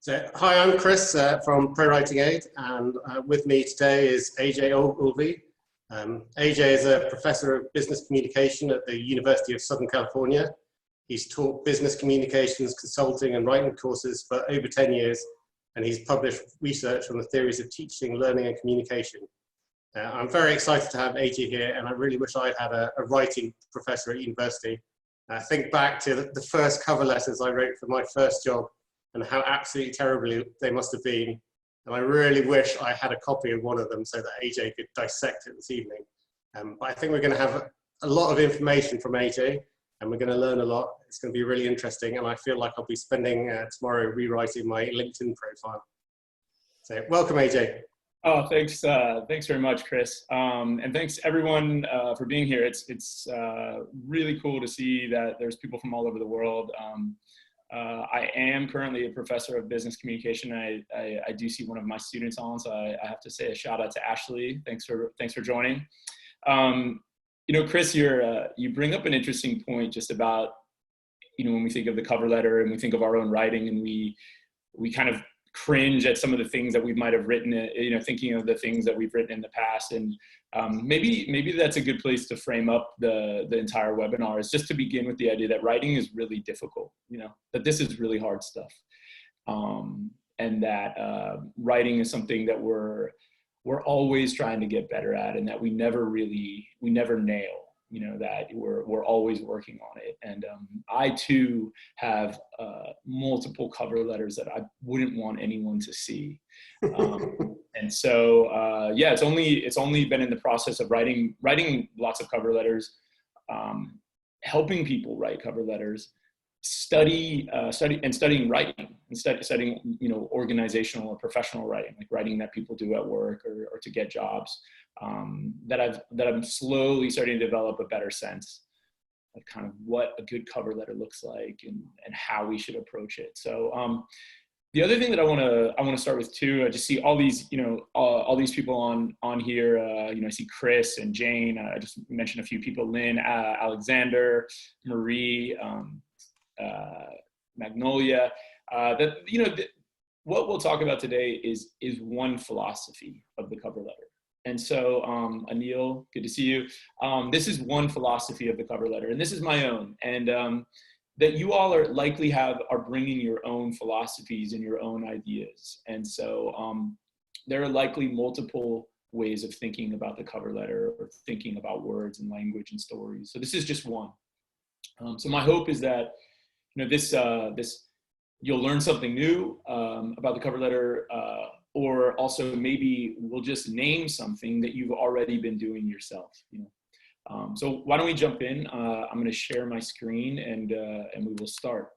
So, hi, I'm Chris from Writing Aid, and with me today is AJ Ogilvie. AJ is a professor of business communication at the University of Southern California. He's taught business communications, consulting, and writing courses for over 10 years, and he's published research on the theories of teaching, learning, and communication. I'm very excited to have AJ here, and I really wish I'd had a writing professor at university. I think back to the first cover letters I wrote for my first job, and how absolutely terribly they must have been. And I really wish I had a copy of one of them so that AJ could dissect it this evening. But I think we're going to have a lot of information from AJ, and we're going to learn a lot. It's going to be really interesting, and I feel like I'll be spending tomorrow rewriting my LinkedIn profile. So welcome, AJ. Oh, thanks. Thanks very much, Chris. And thanks everyone for being here. It's really cool to see that there's people from all over the world. I am currently a professor of business communication. I do see one of my students on, so I have to say a shout out to Ashley. Thanks for joining. You know, Chris, you bring up an interesting point just about, you know, when we think of the cover letter and we think of our own writing, and we kind of cringe at some of the things that we might have written, you know, thinking of the things that we've written in the past. And maybe that's a good place to frame up the entire webinar, is just to begin with the idea that writing is really difficult, you know, that this is really hard stuff. And that writing is something that we're always trying to get better at, and that we never nail, you know, that we're always working on it. And I too have multiple cover letters that I wouldn't want anyone to see. And so yeah, it's only been in the process of writing lots of cover letters, helping people write cover letters, studying writing, and studying, you know, organizational or professional writing, like writing that people do at work or to get jobs. That I'm slowly starting to develop a better sense of kind of what a good cover letter looks like and how we should approach it. So the other thing that I want to start with too, I just see all these, you know, all these people on here. You know, I see Chris and Jane. I just mentioned a few people: Lynn, Alexander, Marie, Magnolia. That, you know, what we'll talk about today is one philosophy of the cover letter. And so, Anil, good to see you. This is one philosophy of the cover letter, and this is my own. And that you all are bringing your own philosophies and your own ideas. And so, there are likely multiple ways of thinking about the cover letter, or thinking about words and language and stories. So this is just one. So my hope is that, you know, this you'll learn something new about the cover letter. Or also maybe we'll just name something that you've already been doing yourself, you know. So why don't we jump in? I'm going to share my screen and we will start.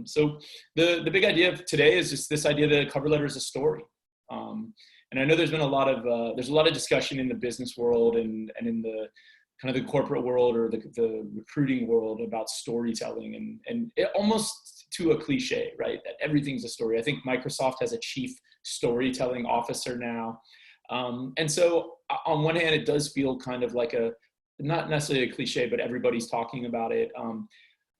So the big idea of today is just this idea that a cover letter is a story. And I know there's been a lot of discussion in the business world and in the kind of the corporate world or the recruiting world about storytelling, and it almost to a cliche, right? That everything's a story. I think Microsoft has a chief storytelling officer now. And so on one hand, it does feel kind of like not necessarily a cliche, but everybody's talking about it.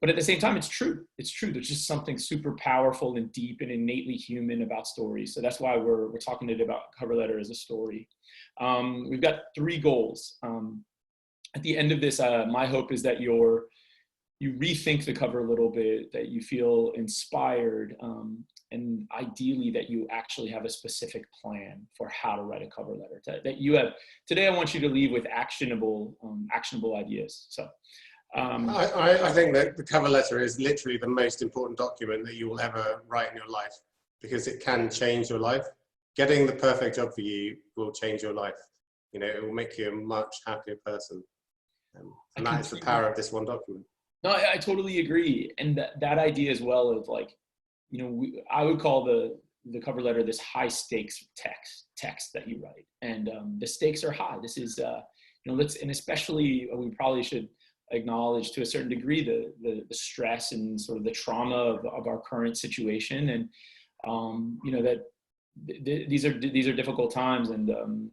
But at the same time, it's true. It's true. There's just something super powerful and deep and innately human about stories. So that's why we're talking today about cover letter as a story. We've got 3 goals. At the end of this, my hope is that you rethink the cover a little bit, that you feel inspired, and ideally that you actually have a specific plan for how to write a cover letter. That you have today. I want you to leave with actionable ideas. So I think that the cover letter is literally the most important document that you will ever write in your life, because it can change your life. Getting the perfect job for you will change your life. You know, it will make you a much happier person. And that is the power of this one document. No, I totally agree. And that idea as well of, like, you know, I would call the cover letter this high stakes text that you write. And the stakes are high. This is, you know, and especially we probably should acknowledge to a certain degree the stress and sort of the trauma of our current situation. And, you know, that these are difficult times. And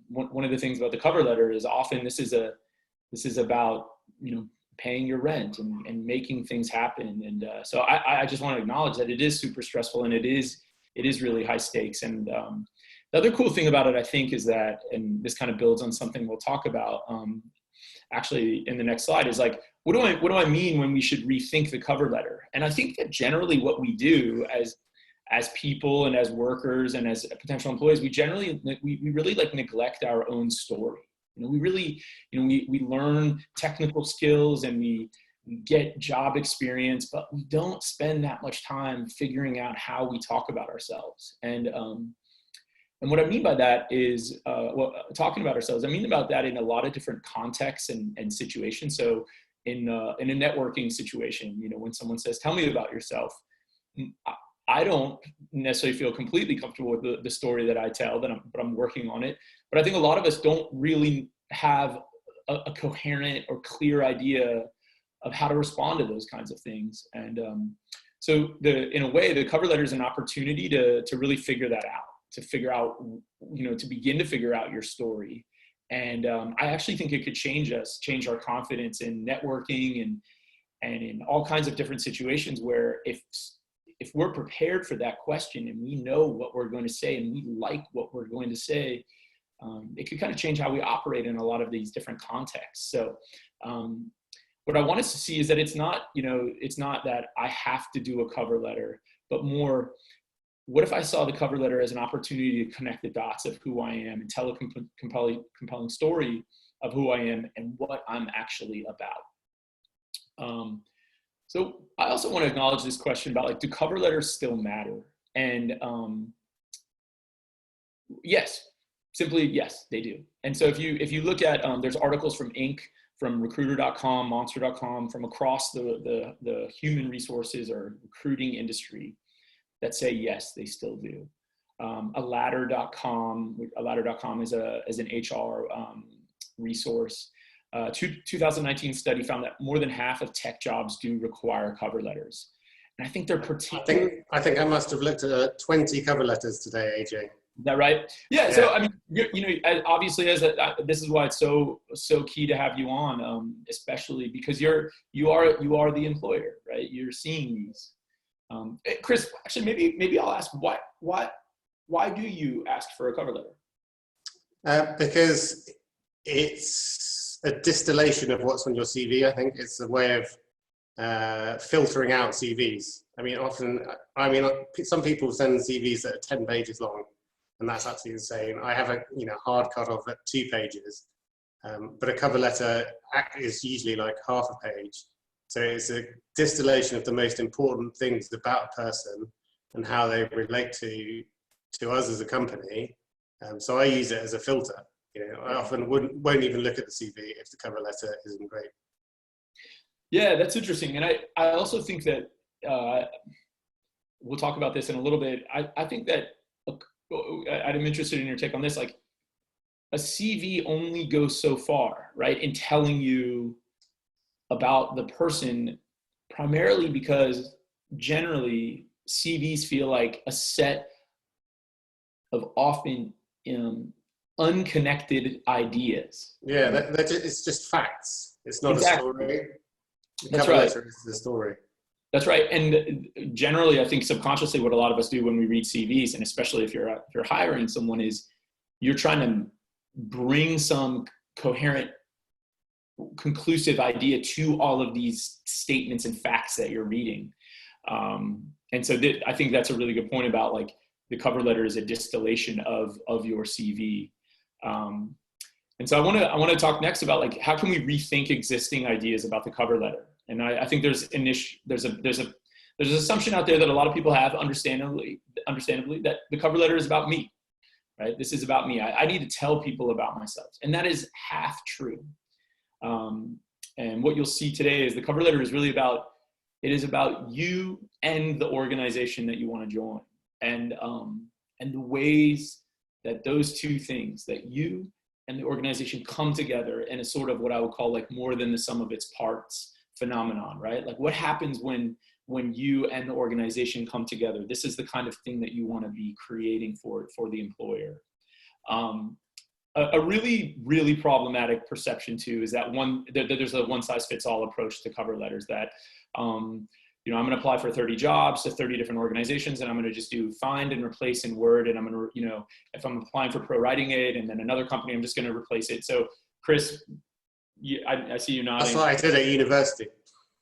one of the things about the cover letter is often this is about, you know, paying your rent and making things happen. And so I just want to acknowledge that it is super stressful, and it is it is really high stakes. And the other cool thing about it, I think, is that, and this kind of builds on something we'll talk about actually in the next slide, is like, what do I mean when we should rethink the cover letter? And I think that generally what we do as people and as workers and as potential employees, we really like neglect our own story. We really, we learn technical skills and we get job experience, but we don't spend that much time figuring out how we talk about ourselves. And what I mean by that is, talking about ourselves, I mean about that in a lot of different contexts and situations. So in a networking situation, when someone says, tell me about yourself, I don't necessarily feel completely comfortable with the story that I tell, but I'm working on it. But I think a lot of us don't really have a coherent or clear idea of how to respond to those kinds of things. And so in a way, the cover letter is an opportunity to really figure that out, to figure out, to begin to figure out your story. And I actually think it could change our confidence in networking and in all kinds of different situations where if we're prepared for that question and we know what we're going to say and we like what we're going to say, it could kind of change how we operate in a lot of these different contexts. So what I want us to see is that it's not that I have to do a cover letter, but more, what if I saw the cover letter as an opportunity to connect the dots of who I am and tell a compelling story of who I am and what I'm actually about. So I also want to acknowledge this question about, like, do cover letters still matter? And yes, simply yes, they do. And so if you look at, there's articles from Inc., from recruiter.com, monster.com, from across the human resources or recruiting industry that say yes, they still do. A ladder.com is an HR resource. 2019 study found that more than half of tech jobs do require cover letters. And I think they're particularly... I think I must have looked at 20 cover letters today, AJ. Is that right? Yeah. So I mean, obviously, this is why it's so key to have you on, especially because you are the employer, right? You're seeing these. Chris, actually, maybe I'll ask why do you ask for a cover letter? Because it's a distillation of what's on your CV. I think it's a way of filtering out CVs. Some people send CVs that are 10 pages long, and that's absolutely insane. I have a hard cut off at 2 pages, but a cover letter is usually like half a page. So it's a distillation of the most important things about a person and how they relate to us as a company. So I use it as a filter. I often won't even look at the CV if the cover letter isn't great. Yeah, that's interesting. And I also think that, we'll talk about this in a little bit. I think that, I'm interested in your take on this, like a CV only goes so far, right? In telling you about the person, primarily because generally CVs feel like a set of often unconnected ideas. Yeah, it's just facts. It's not exactly. a story. That's right. Is the story. That's right. And generally, I think subconsciously what a lot of us do when we read CVs, and especially if you're hiring someone, is you're trying to bring some coherent, conclusive idea to all of these statements and facts that you're reading. And so I think that's a really good point about, like, the cover letter is a distillation of your CV. And so I want to talk next about, like, how can we rethink existing ideas about the cover letter? And I think there's an assumption out there that a lot of people have, understandably, that the cover letter is about me, right? This is about me. I need to tell people about myself, and that is half true. And what you'll see today is the cover letter is really about you and the organization that you want to join, and the ways that those two things, that you and the organization, come together in a sort of what I would call, like, more than the sum of its parts phenomenon, right? Like, what happens when you and the organization come together? This is the kind of thing that you want to be creating for the employer. A really, really problematic perception too is that there's a one-size-fits-all approach to cover letters, that you know, I'm going to apply for 30 jobs to 30 different organizations, and I'm going to just do find and replace in Word. And I'm going to, you know, if I'm applying for Writing Aid and then another company, I'm just going to replace it. So Chris, I see you nodding. That's what I did at university.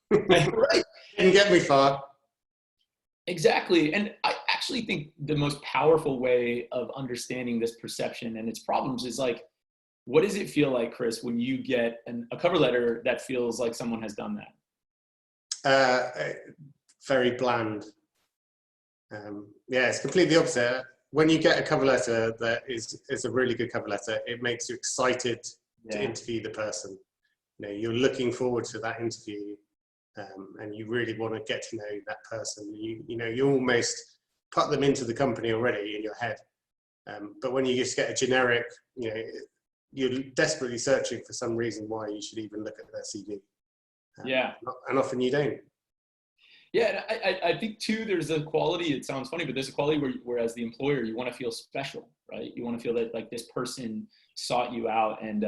Right. Didn't get me far. Exactly. And I actually think the most powerful way of understanding this perception and its problems is like, what does it feel like, Chris, when you get a cover letter that feels like someone has done that? Very bland. Yeah, it's completely opposite. When you get a cover letter that is a really good cover letter, it makes you excited to interview the person. You know, you're looking forward to that interview, and you really want to get to know that person. You know, you almost put them into the company already in your head. But when you just get a generic, you know, you're desperately searching for some reason why you should even look at their CV. And often you don't. Yeah, and I think too, there's a quality, it sounds funny, but there's a quality where as the employer, you want to feel special, right? You want to feel that like this person sought you out. And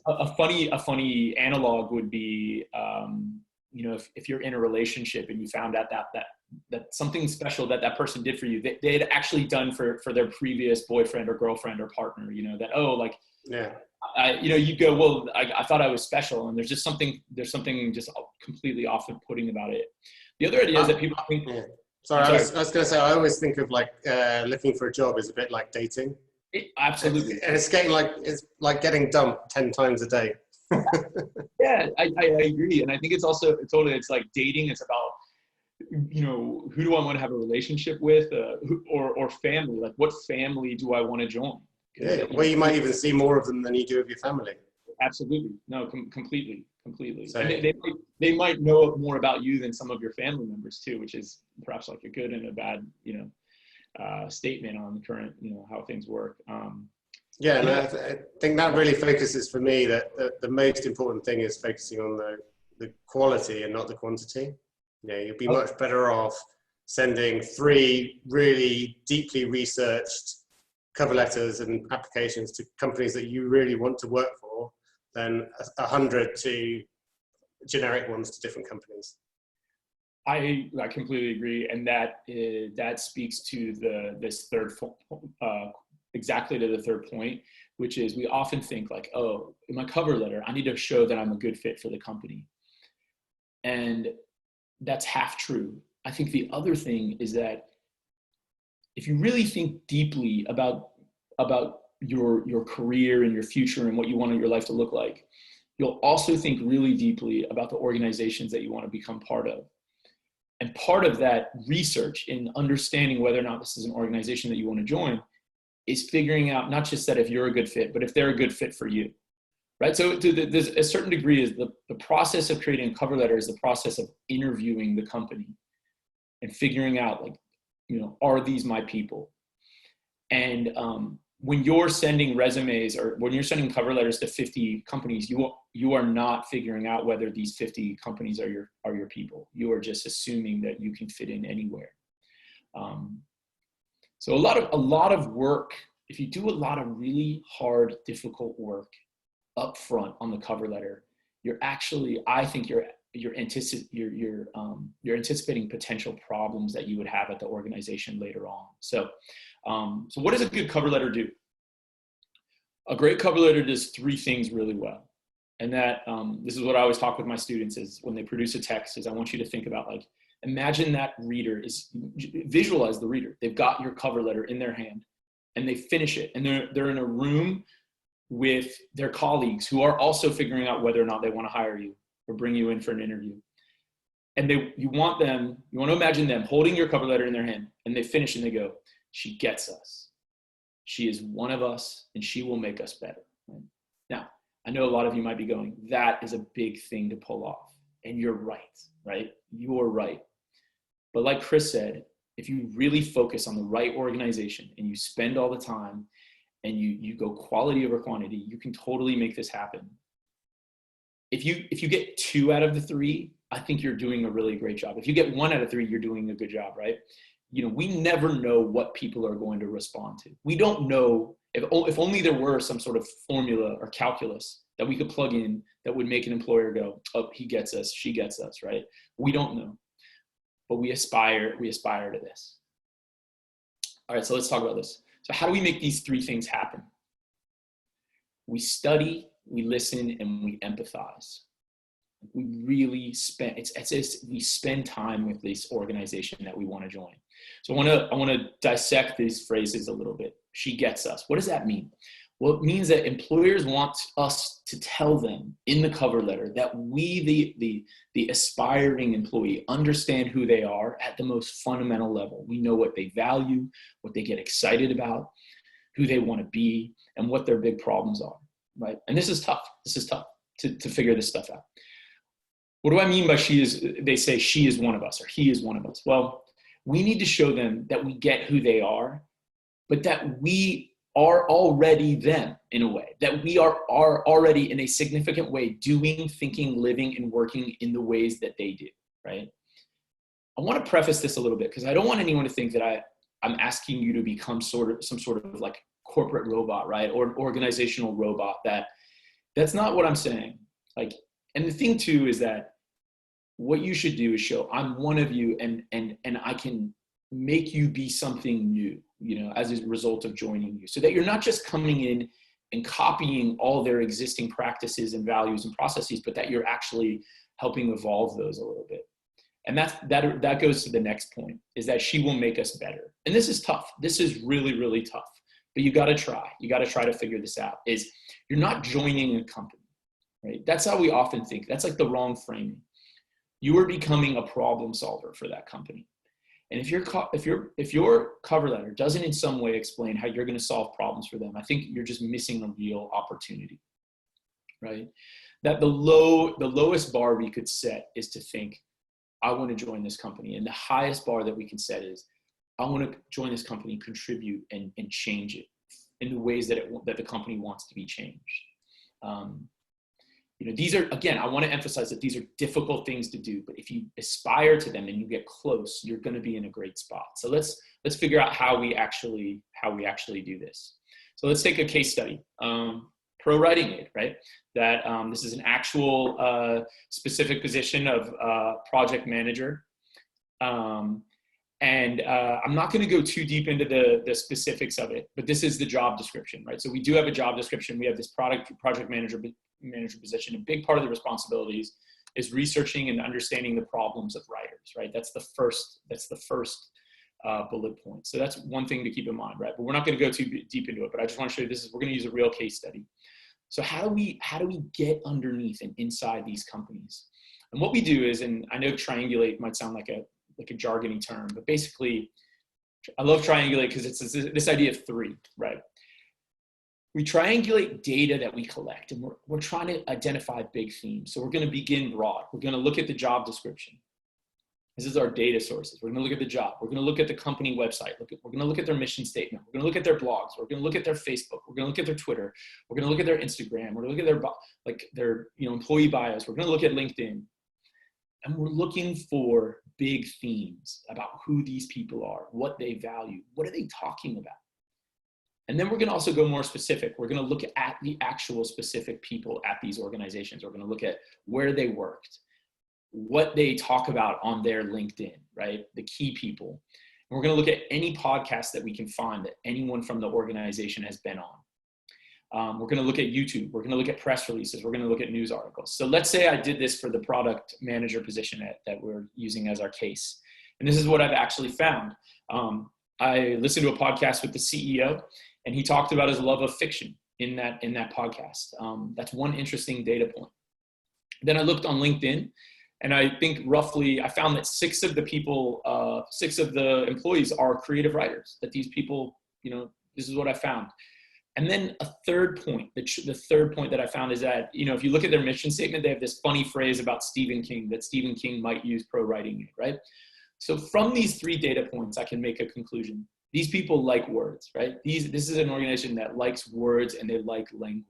a funny analog would be, you know, if you're in a relationship and you found out that something special that person did for you, they had actually done for their previous boyfriend or girlfriend or partner, you know, that, oh, like, you know, you go, well, I thought I was special, and there's something just completely off-putting about it. The other idea is that people think. Yeah. Sorry, I was going to say, I always think of like looking for a job is a bit like dating. Absolutely. And it's like getting dumped 10 times a day. Yeah, I agree, and I think it's like dating. It's about, you know, who do I want to have a relationship with, or family? Like, what family do I want to join? Yeah, well, you might even see more of them than you do of your family. Absolutely. No, completely. So, and they might know more about you than some of your family members too, which is perhaps like a good and a bad, you know, statement on the current, you know, how things work. Yeah, and I think that really focuses for me that the most important thing is focusing on the quality and not the quantity. You know, you'll be much better off sending 3 really deeply researched cover letters and applications to companies that you really want to work for than 100 to generic ones to different companies. I completely agree, and that speaks to this third exactly to the third point, which is we often think like, oh, in my cover letter, I need to show that I'm a good fit for the company, and that's half true. I think the other thing is that if you really think deeply about your career and your future and what you want your life to look like, you'll also think really deeply about the organizations that you want to become part of. And part of that research in understanding whether or not this is an organization that you want to join is figuring out not just that if you're a good fit, but if they're a good fit for you, right? So there's a certain degree is the process of creating a cover letter is the process of interviewing the company and figuring out, like, you know, are these my people? And when you're sending resumes or when you're sending cover letters to 50 companies, you are not figuring out whether these 50 companies are your people. You are just assuming that you can fit in anywhere. So a lot of work, if you do a lot of really hard, difficult work up front on the cover letter, you're actually, I think you're anticipating potential problems that you would have at the organization later on. So what does a good cover letter do? A great cover letter does 3 things really well. And that, this is what I always talk with my students is when they produce a text is I want you to think about, like, imagine that reader visualize the reader. They've got your cover letter in their hand and they finish it. And they're in a room with their colleagues who are also figuring out whether or not they want to hire you or bring you in for an interview. And you want to imagine them holding your cover letter in their hand, and they finish and they go, she gets us. She is one of us and she will make us better. Right? Now, I know a lot of you might be going, that is a big thing to pull off. And you're right? You're right. But like Chris said, if you really focus on the right organization and you spend all the time and you go quality over quantity, you can totally make this happen. If you get 2 out of the 3, I think you're doing a really great job. If you get 1 out of 3, you're doing a good job, right? You know, we never know what people are going to respond to. We don't know if only there were some sort of formula or calculus that we could plug in that would make an employer go, oh, he gets us, she gets us, right? We don't know, but we aspire to this. All right, so let's talk about this. So how do we make these three things happen? We study, we listen, and we empathize. We really spend, we spend time with this organization that we want to join. So I want to dissect these phrases a little bit. She gets us. What does that mean? Well, it means that employers want us to tell them in the cover letter that we, the aspiring employee, understand who they are at the most fundamental level. We know what they value, what they get excited about, who they want to be, and what their big problems are, right? And this is tough. This is tough to figure this stuff out. What do I mean by they say she is one of us or he is one of us? Well, we need to show them that we get who they are, but that we are already them in a way, that we are already in a significant way doing, thinking, living, and working in the ways that they do, right? I want to preface this a little bit because I don't want anyone to think that I'm asking you to become some sort of like corporate robot, right? Or an organizational robot. That's not what I'm saying. Like, and the thing too is that what you should do is show I'm one of you and I can make you be something new, you know, as a result of joining you, so that you're not just coming in and copying all their existing practices and values and processes, but that you're actually helping evolve those a little bit. And that goes to the next point, is that she will make us better. And this is tough. This is really, really tough, but you got to try. You got to try to figure this out. Is you're not joining a company, right? That's how we often think. That's like the wrong framing. You are becoming a problem solver for that company. And if your cover letter doesn't in some way explain how you're going to solve problems for them, I think you're just missing a real opportunity, right? That the lowest bar we could set is to think, I want to join this company. And the highest bar that we can set is, I want to join this company, contribute, and change it in the ways that the company wants to be changed. You know, these are, again, I want to emphasize that these are difficult things to do, but if you aspire to them and you get close, you're going to be in a great spot. So let's figure out how we actually do this. So let's take a case study. Pro Writing Aid, right? That this is an actual specific position of project manager. And I'm not going to go too deep into the specifics of it, but this is the job description, right? So we do have a job description. We have this project manager position. A big part of the responsibilities is researching and understanding the problems of writers, right? That's the first bullet point. So that's one thing to keep in mind, right? But we're not going to go too deep into it, but I just want to show you we're going to use a real case study. So how do we get underneath and inside these companies? And what we do is, and I know triangulate might sound like a jargony term, but basically I love triangulate because it's this idea of three, right? We triangulate data that we collect, and we're trying to identify big themes. So we're going to begin broad. We're going to look at the job description. This is our data sources. We're going to look at the job. We're going to look at the company website. We're going to look at their mission statement. We're going to look at their blogs. We're going to look at their Facebook. We're going to look at their Twitter. We're going to look at their Instagram. We're going to look at their employee bios. We're going to look at LinkedIn. And we're looking for big themes about who these people are, what they value, what are they talking about. And then we're going to also go more specific. We're going to look at the actual specific people at these organizations. We're going to look at where they worked, what they talk about on their LinkedIn, right? The key people. And we're going to look at any podcast that we can find that anyone from the organization has been on. We're going to look at YouTube. We're going to look at press releases. We're going to look at news articles. So let's say I did this for the product manager position that we're using as our case. And this is what I've actually found. I listened to a podcast with the CEO, and he talked about his love of fiction in that podcast. That's one interesting data point. Then I looked on LinkedIn, and I think roughly I found that 6 of the employees are creative writers. That these people, this is what I found. And then a third point, the third point that I found is that, if you look at their mission statement, they have this funny phrase about Stephen King, that Stephen King might use Pro Writing Aid, right? So from these 3 data points, I can make a conclusion. These people like words, right? This is an organization that likes words and they like language.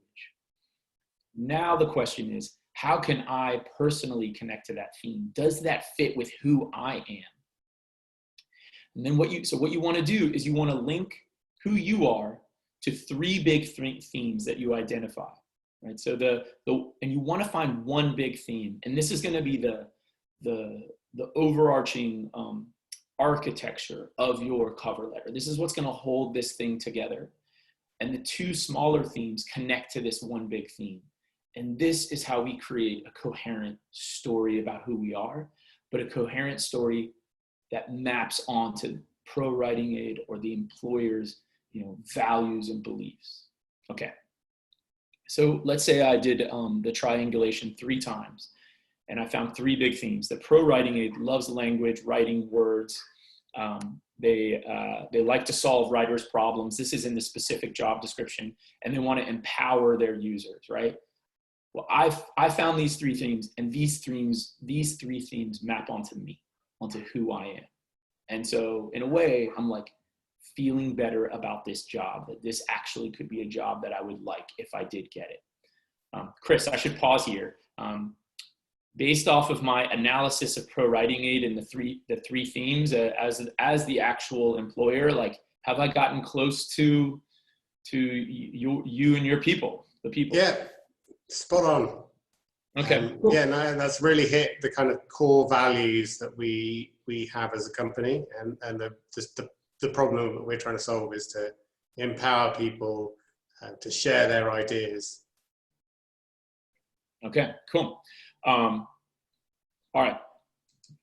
Now the question is, how can I personally connect to that theme? Does that fit with who I am? And then what you want to do is you want to link who you are to 3 big themes that you identify. right? So and you want to find one big theme, and this is going to be the overarching architecture of your cover letter. This is what's going to hold this thing together. And the two smaller themes connect to this one big theme. And this is how we create a coherent story about who we are, but a coherent story that maps onto pro writing aid or the employer's, values and beliefs. Okay. So let's say I did the triangulation 3 times, and I found 3 big themes. The pro writing aid loves language, writing words. They like to solve writers' problems. This is in the specific job description, and they want to empower their users, right? Well, I found these 3 themes, and these 3 themes map onto me, onto who I am. And so in a way, I'm like feeling better about this job, that this actually could be a job that I would like if I did get it. Chris, I should pause here. Based off of my analysis of pro writing aid and the three themes, as the actual employer, like, have I gotten close to you and your people, the people? Yeah, spot on. Okay. Cool. Yeah, no, that's really hit the kind of core values that we have as a company, and the problem that we're trying to solve is to empower people to share their ideas. Okay, cool. All right,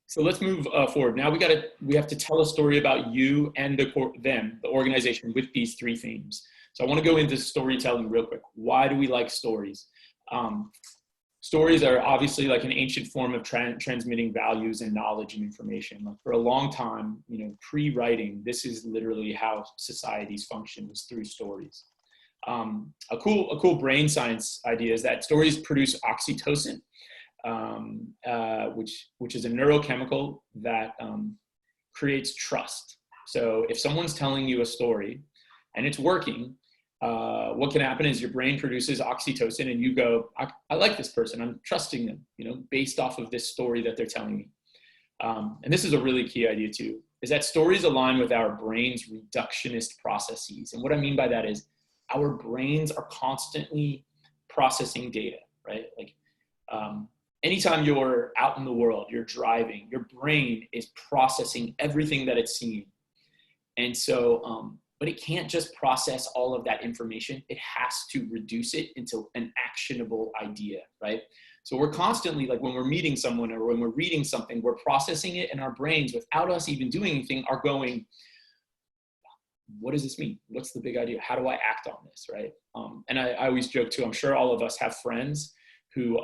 so let's move forward. Now we have to tell a story about you and the organization, with these 3 themes. So I want to go into storytelling real quick. Why do we like stories? Stories are obviously like an ancient form of transmitting values and knowledge and information. Like, for a long time, pre-writing, this is literally how societies function, was through stories. A cool brain science idea is that stories produce oxytocin, which is a neurochemical that creates trust. So if someone's telling you a story and it's working, what can happen is your brain produces oxytocin, and you go, I like this person, I'm trusting them, based off of this story that they're telling me. And this is a really key idea too, is that stories align with our brain's reductionist processes. And what I mean by that is, our brains are constantly processing data, right? Like, anytime you're out in the world, you're driving, your brain is processing everything that it's seeing. And so, but it can't just process all of that information. It has to reduce it into an actionable idea, right? So we're constantly, like, when we're meeting someone or when we're reading something, we're processing it in our brains without us even doing anything, are going, what does this mean? What's the big idea? How do I act on this, right? And I always joke too, I'm sure all of us have friends who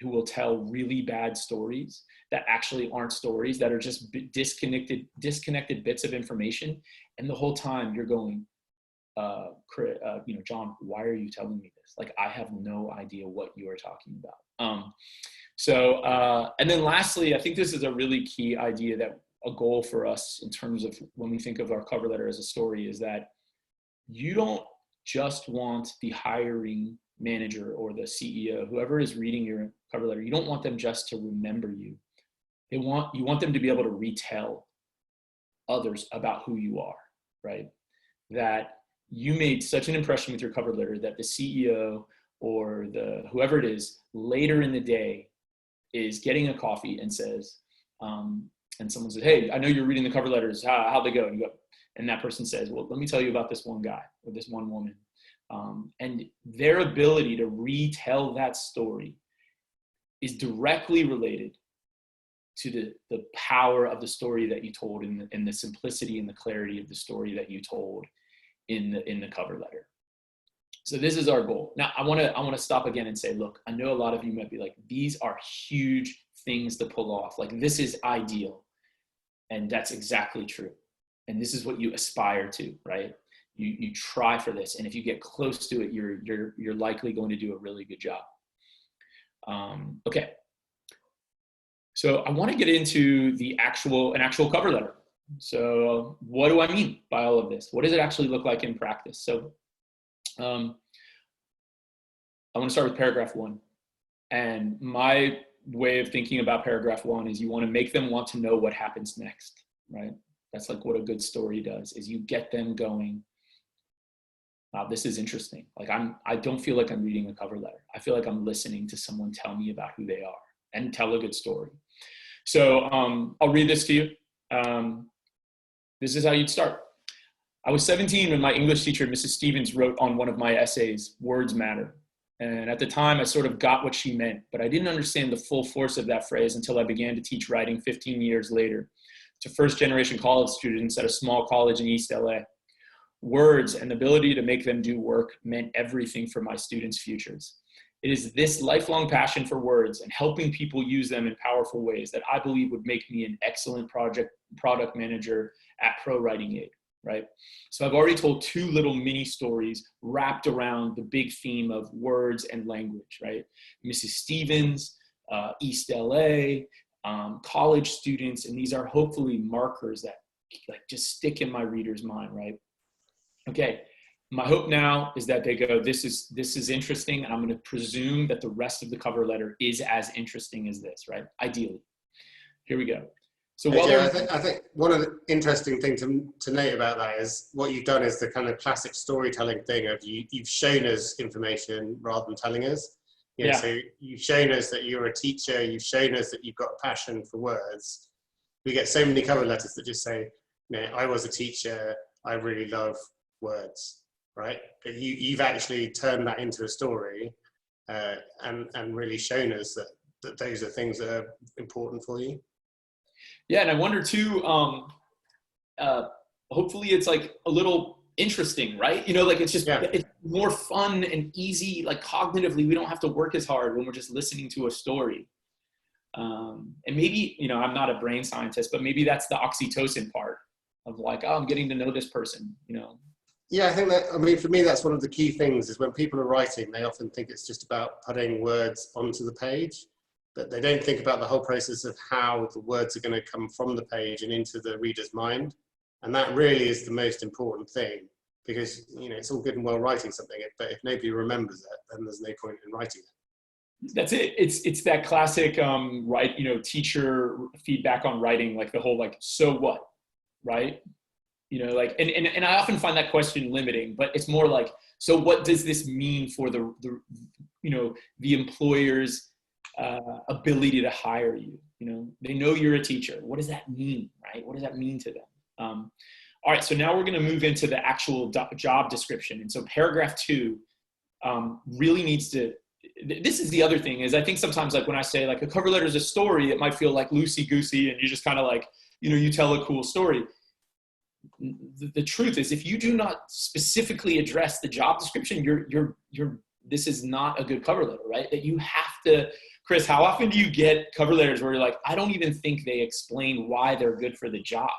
will tell really bad stories that actually aren't stories, that are just disconnected bits of information. And the whole time you're going, John, why are you telling me this? Like, I have no idea what you are talking about. And then lastly, I think this is a really key idea, that a goal for us in terms of when we think of our cover letter as a story, is that you don't just want the hiring manager or the CEO, whoever is reading your cover letter, you don't want them just to remember you. You want them to be able to retell others about who you are, right? That you made such an impression with your cover letter that the CEO or whoever it is later in the day is getting a coffee and says, and someone says, hey, I know you're reading the cover letters. How'd they go? And you go, and that person says, well, let me tell you about this one guy or this one woman. And their ability to retell that story is directly related to the power of the story that you told, and the simplicity and the clarity of the story that you told in the cover letter. So this is our goal. Now, I want to stop again and say, look, I know a lot of you might be like, these are huge things to pull off. Like, this is ideal. And that's exactly true. And this is what you aspire to, right? You try for this. And if you get close to it, you're likely going to do a really good job. Okay. So I want to get into an actual cover letter. So what do I mean by all of this? What does it actually look like in practice? So I want to start with paragraph 1. And my way of thinking about paragraph 1 is, you want to make them want to know what happens next, right? That's like what a good story does, is you get them going, wow, this is interesting. Like I don't feel like I'm reading a cover letter. I feel like I'm listening to someone tell me about who they are and tell a good story. So I'll read this to you. This is how you'd start. I was 17 when my English teacher, Mrs. Stevens, wrote on one of my essays, "Words Matter." And at the time, I sort of got what she meant, but I didn't understand the full force of that phrase until I began to teach writing 15 years later to first-generation college students at a small college in East LA. Words and the ability to make them do work meant everything for my students' futures. It is this lifelong passion for words and helping people use them in powerful ways that I believe would make me an excellent product manager at Pro Writing Aid, right? So I've already told two little mini stories wrapped around the big theme of words and language, right? Mrs. Stevens, East LA, college students, and these are hopefully markers that like just stick in my reader's mind, right? Okay, my hope now is that they go, this is interesting, and I'm going to presume that the rest of the cover letter is as interesting as this, right? Ideally. Here we go. So I think one of the interesting things to note about that is what you've done is the kind of classic storytelling thing of you've shown us information rather than telling us. You know, so you've shown us that you're a teacher, you've shown us that you've got a passion for words. We get so many cover letters that just say, you know, I was a teacher, I really love words, right? But you've actually turned that into a story and really shown us that those are things that are important for you. Yeah, and I wonder too, hopefully it's like a little interesting, right? You know, like it's just, it's more fun and easy, like cognitively, we don't have to work as hard when we're just listening to a story. And maybe, you know, I'm not a brain scientist, but maybe that's the oxytocin part of like, oh, I'm getting to know this person, you know? Yeah, I think that, I mean, for me, that's one of the key things is when people are writing, they often think it's just about putting words onto the page, but they don't think about the whole process of how the words are going to come from the page and into the reader's mind. And that really is the most important thing, because, you know, it's all good and well writing something, but if nobody remembers it, then there's no point in writing it. That's it. It's that classic, right, you know, teacher feedback on writing, like the whole, like, so what, right? You know, like, and I often find that question limiting, but it's more like, so what does this mean for the you know, the employer's ability to hire you? You know, they know you're a teacher. What does that mean, right? What does that mean to them? All right, so now we're going to move into the actual job description. And so paragraph 2 really needs to, this is the other thing is I think sometimes like when I say like a cover letter is a story, it might feel like loosey-goosey and you just kind of like, you know, you tell a cool story. The truth is if you do not specifically address the job description, this is not a good cover letter, right? That you have to, Chris, how often do you get cover letters where you're like, I don't even think they explain why they're good for the job?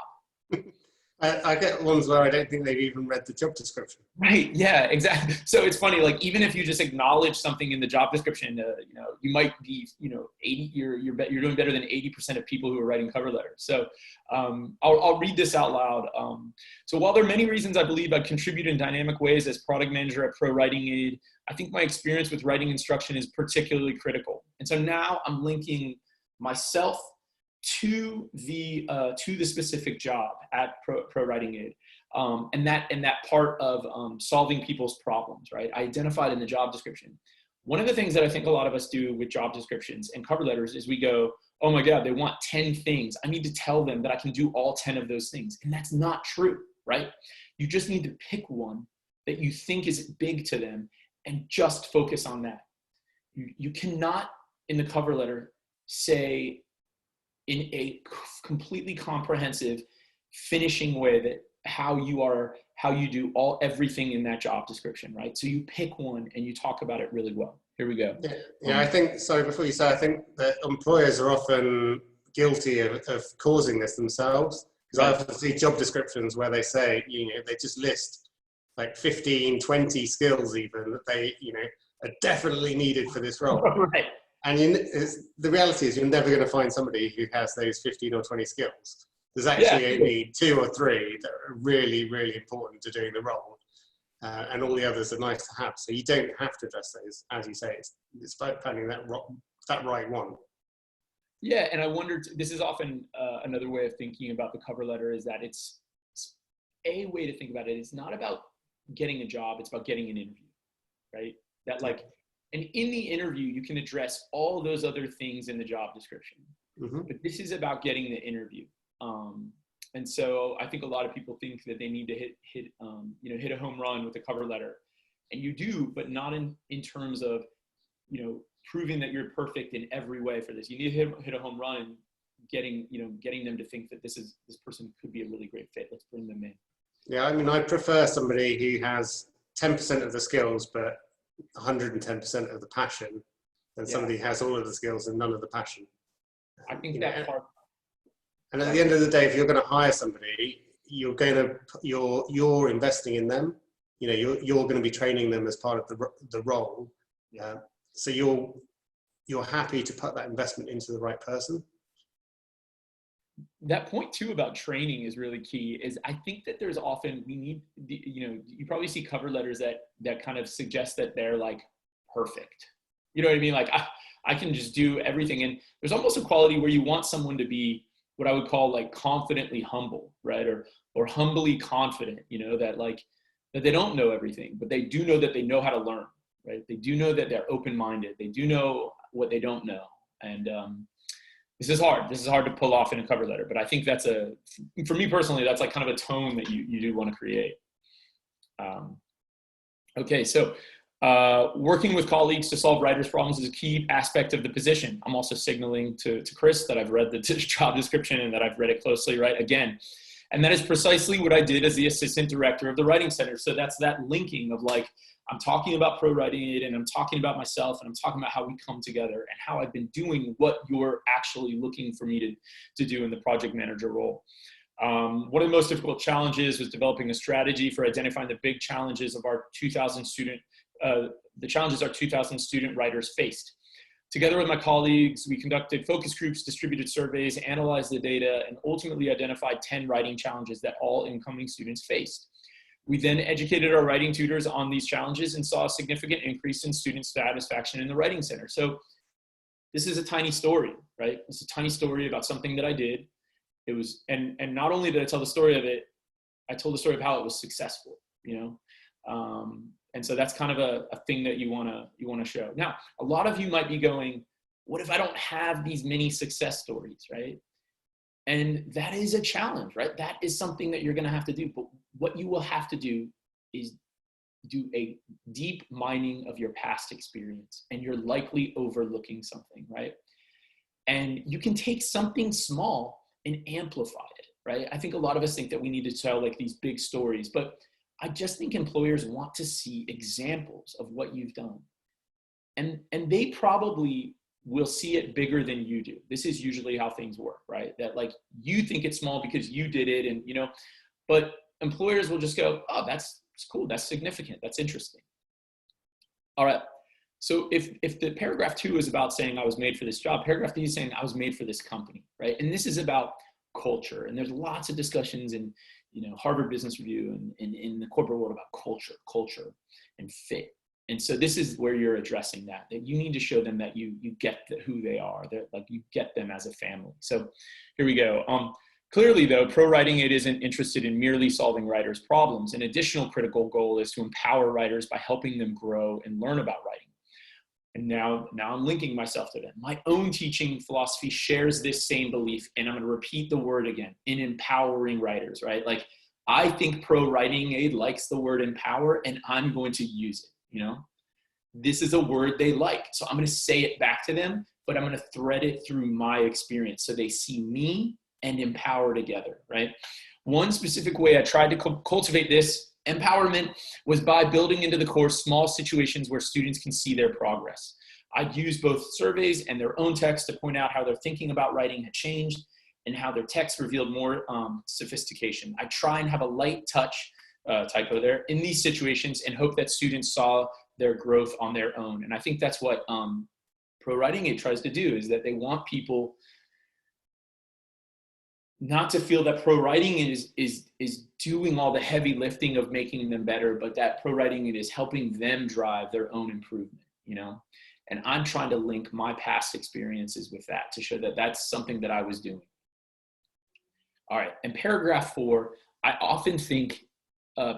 I get ones where I don't think they've even read the job description. Right. Yeah, exactly. So it's funny, like even if you just acknowledge something in the job description, you know, you might be, you know, you're doing better than 80% of people who are writing cover letters. So I'll read this out loud. So while there are many reasons I believe I contribute in dynamic ways as product manager at Pro Writing Aid, I think my experience with writing instruction is particularly critical. And so now I'm linking myself to the specific job at Pro Writing Aid, and that part of solving people's problems, right? I identified in the job description. One of the things that I think a lot of us do with job descriptions and cover letters is we go, oh my God, they want 10 things. I need to tell them that I can do all 10 of those things. And that's not true, right? You just need to pick one that you think is big to them and just focus on that. You cannot, in the cover letter, say in a completely comprehensive, finishing way that how you do everything in that job description, right? So you pick one and you talk about it really well. Here we go. Yeah, I think, sorry, before you say, I think that employers are often guilty of causing this themselves. Because I often see job descriptions where they say, you know, they just list like 15, 20 skills even that they, you know, are definitely needed for this role. Right. And the reality is you're never going to find somebody who has those 15 or 20 skills. There's actually only 2 or 3 that are really, really important to doing the role. And all the others are nice to have. So you don't have to address those. As you say, it's about finding that right one. Yeah, and I wondered, this is often another way of thinking about the cover letter is that it's a way to think about it. It's not about getting a job, it's about getting an interview, right? That like, and in the interview, you can address all those other things in the job description. But this is about getting the interview. And so I think a lot of people think that they need to hit a home run with a cover letter, and you do, but not in terms of, proving that you're perfect in every way for this. You need to hit a home run and getting them to think that this person could be a really great fit. Let's bring them in. Yeah, I mean, I prefer somebody who has 10% of the skills, but 110% of the passion, than somebody who has all of the skills and none of the passion. I think that part. And at the end of the day, if you're going to hire somebody, you're investing in them. You're going to be training them as part of the role. So you're happy to put that investment into the right person. That point too about training is really key. Is I think that there's often you probably see cover letters that kind of suggest that they're like perfect. You know what I mean? Like I can just do everything, and there's almost a quality where you want someone to be what I would call like confidently humble, right? Or humbly confident. That they don't know everything, but they do know that they know how to learn, right? They do know that they're open-minded. They do know what they don't know, and this is hard. This is hard to pull off in a cover letter, but I think for me personally, that's like kind of a tone that you do want to create. Okay, so working with colleagues to solve writers' problems is a key aspect of the position. I'm also signaling to Chris that I've read the job description and that I've read it closely, right? Again, and that is precisely what I did as the assistant director of the Writing Center. So that's that linking of like, I'm talking about Pro Writing Aid, and I'm talking about myself, and I'm talking about how we come together and how I've been doing what you're actually looking for me to do in the project manager role. One of the most difficult challenges was developing a strategy for identifying the big challenges of our 2,000 student, the challenges our 2,000 student writers faced. Together with my colleagues, we conducted focus groups, distributed surveys, analyzed the data, and ultimately identified 10 writing challenges that all incoming students faced. We then educated our writing tutors on these challenges and saw a significant increase in student satisfaction in the Writing Center. So this is a tiny story, right? It's a tiny story about something that I did. It was, and not only did I tell the story of it, I told the story of how it was successful, and so that's kind of a thing that you want to show. Now, a lot of you might be going, what if I don't have these many success stories, right? And that is a challenge, right? That is something that you're going to have to do. But what you will have to do is do a deep mining of your past experience, and you're likely overlooking something, right? And you can take something small and amplify it, right? I think a lot of us think that we need to tell like these big stories, but I just think employers want to see examples of what you've done. And they probably will see it bigger than you do. This is usually how things work, right? That like you think it's small because you did it, and but employers will just go, oh, that's cool, that's significant, that's interesting. All right. So if the paragraph 2 is about saying I was made for this job, paragraph 3 is saying I was made for this company, right? And this is about culture. And there's lots of discussions in Harvard Business Review and in the corporate world about culture and fit. And so this is where you're addressing that you need to show them that you get who they are, that like you get them as a family. So here we go. Clearly though, Pro Writing Aid isn't interested in merely solving writers' problems. An additional critical goal is to empower writers by helping them grow and learn about writing. And now I'm linking myself to them. My own teaching philosophy shares this same belief, and I'm going to repeat the word again, in empowering writers, right? Like I think Pro Writing Aid likes the word empower, and I'm going to use it, This is a word they like. So I'm going to say it back to them, but I'm going to thread it through my experience so they see me and empower together, right? One specific way I tried to cultivate this empowerment was by building into the course small situations where students can see their progress. I'd use both surveys and their own text to point out how their thinking about writing had changed and how their text revealed more sophistication. I try and have a light touch, typo there, in these situations and hope that students saw their growth on their own. And I think that's what Pro Writing Aid tries to do, is that they want people not to feel that Pro Writing is doing all the heavy lifting of making them better, but that Pro Writing Aid is helping them drive their own improvement, And I'm trying to link my past experiences with that to show that that's something that I was doing. All right, and paragraph 4, I often think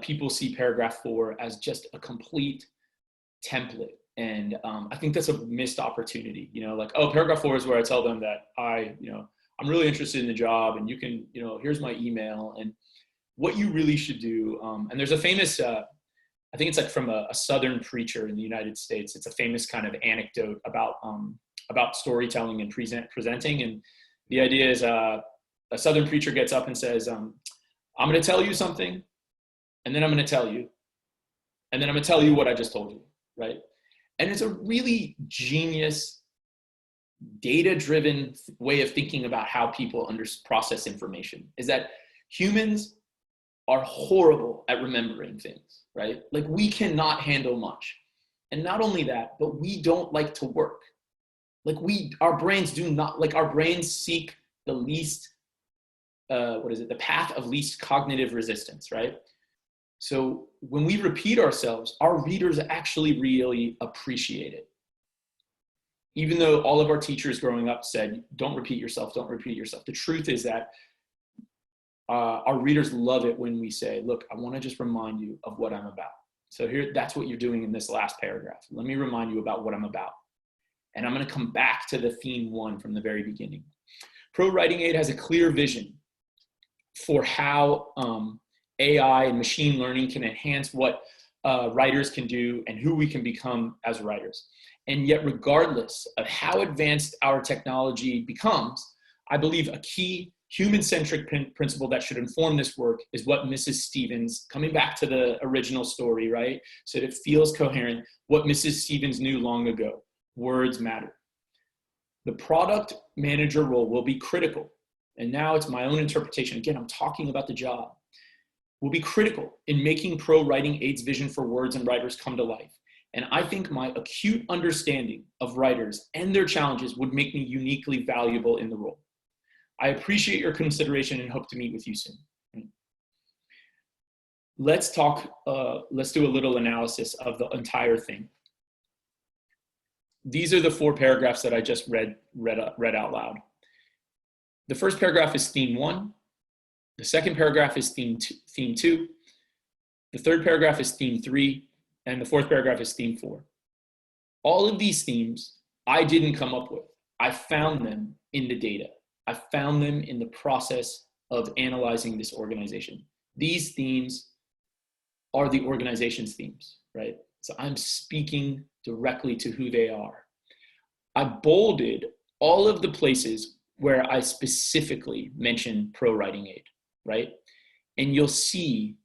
people see paragraph 4 as just a complete template. And I think that's a missed opportunity, like, oh, paragraph 4 is where I tell them that I'm really interested in the job, and you can, here's my email. And what you really should do, and there's a famous, I think it's like from a Southern preacher in the United States. It's a famous kind of anecdote about storytelling and presenting. And the idea is a Southern preacher gets up and says, I'm going to tell you something, and then I'm going to tell you, and then I'm going to tell you what I just told you, right? And it's a really genius, data-driven way of thinking about how people process information, is that humans are horrible at remembering things, right? Like, we cannot handle much. And not only that, but we don't like to work. Like, our brains seek the least, the path of least cognitive resistance, right? So when we repeat ourselves, our readers actually really appreciate it. Even though all of our teachers growing up said, don't repeat yourself, don't repeat yourself. The truth is that our readers love it when we say, look, I want to just remind you of what I'm about. So that's what you're doing in this last paragraph. Let me remind you about what I'm about. And I'm going to come back to the theme 1 from the very beginning. Pro Writing Aid has a clear vision for how AI and machine learning can enhance what writers can do and who we can become as writers. And yet, regardless of how advanced our technology becomes, I believe a key human-centric principle that should inform this work is what Mrs. Stevens, coming back to the original story, right? So that it feels coherent, what Mrs. Stevens knew long ago: words matter. The product manager role will be critical. And now it's my own interpretation. Again, I'm talking about the job. Will be critical in making Pro Writing Aid's vision for words and writers come to life. And I think my acute understanding of writers and their challenges would make me uniquely valuable in the role. I appreciate your consideration and hope to meet with you soon. Let's do a little analysis of the entire thing. These are the 4 paragraphs that I just read out loud. The first paragraph is theme 1. The second paragraph is theme 2. The third paragraph is theme 3. And the fourth paragraph is theme 4. All of these themes I didn't come up with. I found them in the data. I found them in the process of analyzing this organization. These themes are the organization's themes, right? So I'm speaking directly to who they are. I bolded all of the places where I specifically mentioned Pro Writing Aid, right? And you'll see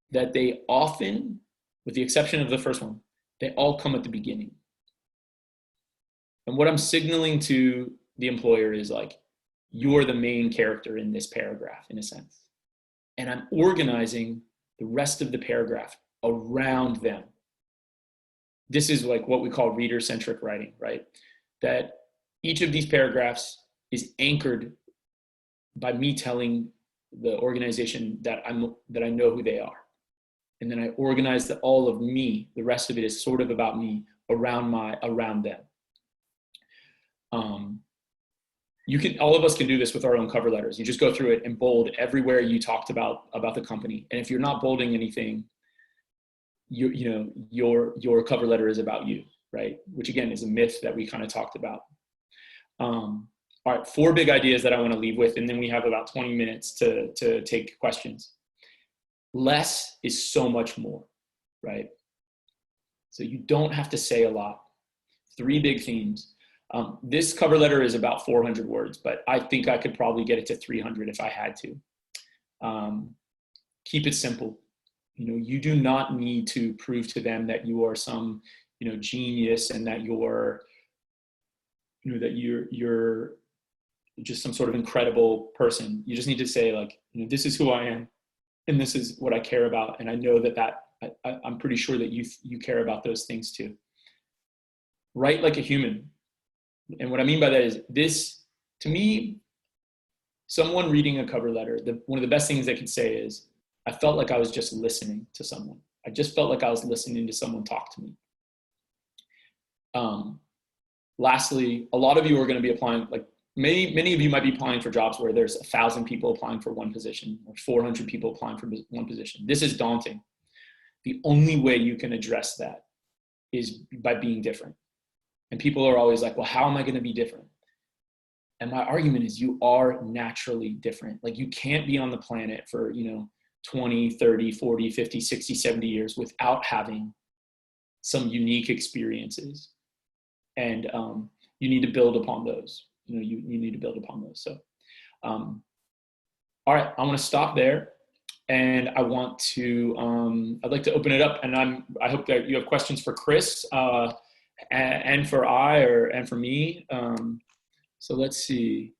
that they often, with the exception of the first one, they all come at the beginning. And what I'm signaling to the employer is like, you're the main character in this paragraph, in a sense. And I'm organizing the rest of the paragraph around them. This is like what we call reader-centric writing, right? That each of these paragraphs is anchored by me telling the organization that I know who they are. And then I organize all of me, the rest of it is sort of about me, around them. All of us can do this with our own cover letters. You just go through it and bold everywhere you talked about the company. And if you're not bolding anything, your cover letter is about you, right? Which again is a myth that we kind of talked about. All right, 4 big ideas that I want to leave with, and then we have about 20 minutes to take questions. Less is so much more, right? So you don't have to say a lot. 3 big themes. This cover letter is about 400 words, but I think I could probably get it to 300 if I had to. Keep it simple. You do not need to prove to them that you are some, genius and that you're just some sort of incredible person. You just need to say like, this is who I am and this is what I care about. And I know I'm pretty sure that you care about those things too. Write like a human. And what I mean by that is this, to me, someone reading a cover letter, one of the best things they could say is, I felt like I was just listening to someone. I just felt like I was listening to someone talk to me. Lastly, a lot of you are going to be applying, like many of you might be applying for jobs where there's 1,000 people applying for one position or 400 people applying for one position. This is daunting. The only way you can address that is by being different. And people are always like, well, how am I going to be different? And my argument is you are naturally different. Like you can't be on the planet for, 20, 30, 40, 50, 60, 70 years without having some unique experiences. And you need to build upon those. You need to build upon those. So, all right, I want to stop there. And I want to, I'd like to open it up. And I hope that you have questions for Chris and for and for me. So let's see.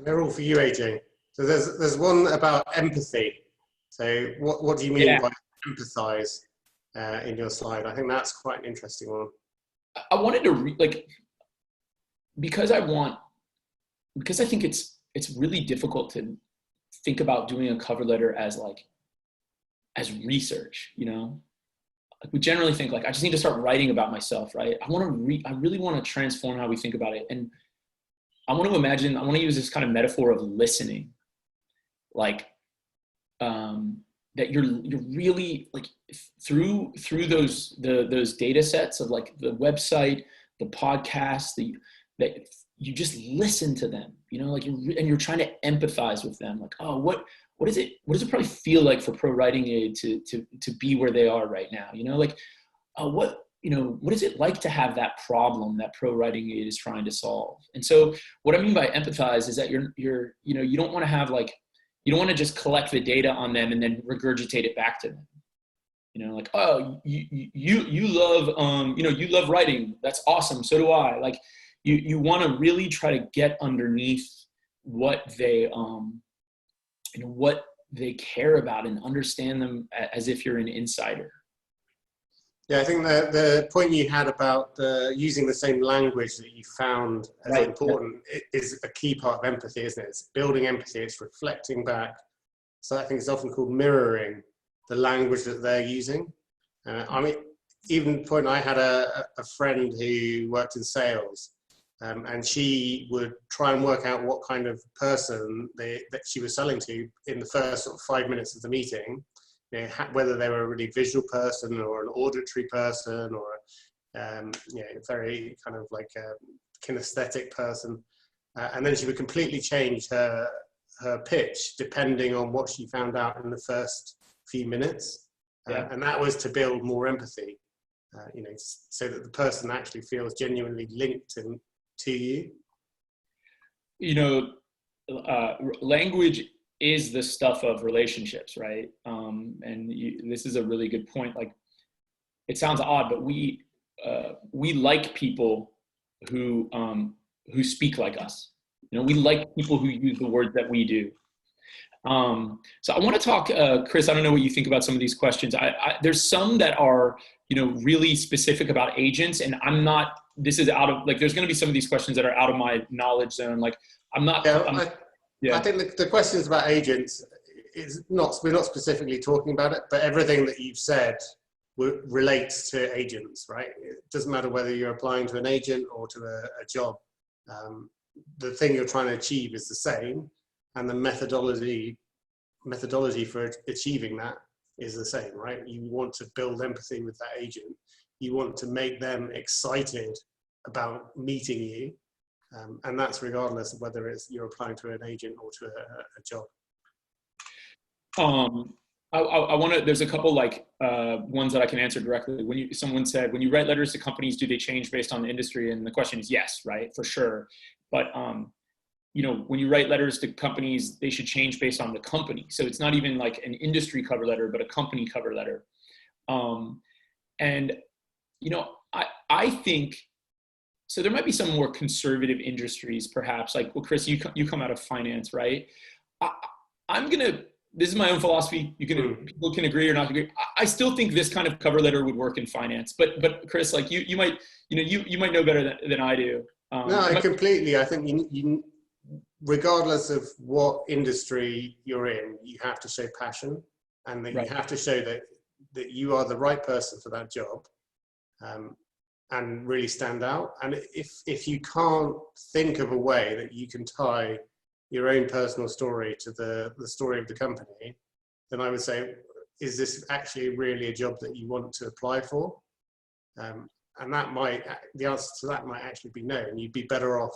They're all for you, AJ. So there's one about empathy. So what do you mean by empathize in your slide? I think that's quite an interesting one. I wanted to because I think it's really difficult to think about doing a cover letter as research, Like we generally think I just need to start writing about myself, right? I really want to transform how we think about it. And I want to use this kind of metaphor of listening, that you're really through those data sets of the website, the podcast, that you just listen to them, and you're trying to empathize with them. Oh, what does it probably feel like for Pro Writing Aid to be where they are right now? What is it like to have that problem that Pro Writing Aid is trying to solve? And so what I mean by empathize is that you don't want to have you don't want to just collect the data on them and then regurgitate it back to them. Oh, you love, you love writing. That's awesome. So do I. You want to really try to get underneath what they, what they care about and understand them as if you're an insider. Yeah, I think the point you had about using the same language that you found as important is a key part of empathy, isn't it? It's building empathy, it's reflecting back. So I think it's often called mirroring the language that they're using. Even the point, I had a friend who worked in sales, and she would try and work out what kind of person that she was selling to in the first 5 minutes of the meeting. Whether they were a really visual person or an auditory person or very kind of a kinesthetic person. And then she would completely change her pitch depending on what she found out in the first few minutes. And that was to build more empathy, so that the person actually feels genuinely linked to you. Language is the stuff of relationships, right? This is a really good point. It sounds odd, but we like people who speak like us. We like people who use the words that we do. So I want to talk, Chris, I don't know what you think about some of these questions. There's some that are, really specific about agents, and this is out of, there's going to be some of these questions that are out of my knowledge zone. I think the questions about agents we're not specifically talking about it, but everything that you've said relates to agents, right? It doesn't matter whether you're applying to an agent or to a job. The thing you're trying to achieve is the same, and the methodology for achieving that is the same, right? You want to build empathy with that agent. You want to make them excited about meeting you. And that's regardless of whether you're applying to an agent or to a job. I want to, there's a couple ones that I can answer directly. Someone said, when you write letters to companies, do they change based on the industry? And the question is yes, right? For sure. But, when you write letters to companies, they should change based on the company. So it's not even like an industry cover letter, but a company cover letter. I think, so there might be some more conservative industries, perhaps. Chris, you come out of finance, right? This is my own philosophy. People can agree or not agree. I still think this kind of cover letter would work in finance. But Chris, you might know better than I do. No, completely. I think you, regardless of what industry you're in, you have to show passion, and that you have to show that you are the right person for that job. and really stand out. And if you can't think of a way that you can tie your own personal story to the story of the company, then I would say, is this actually really a job that you want to apply for? And the answer to that might actually be no, and you'd be better off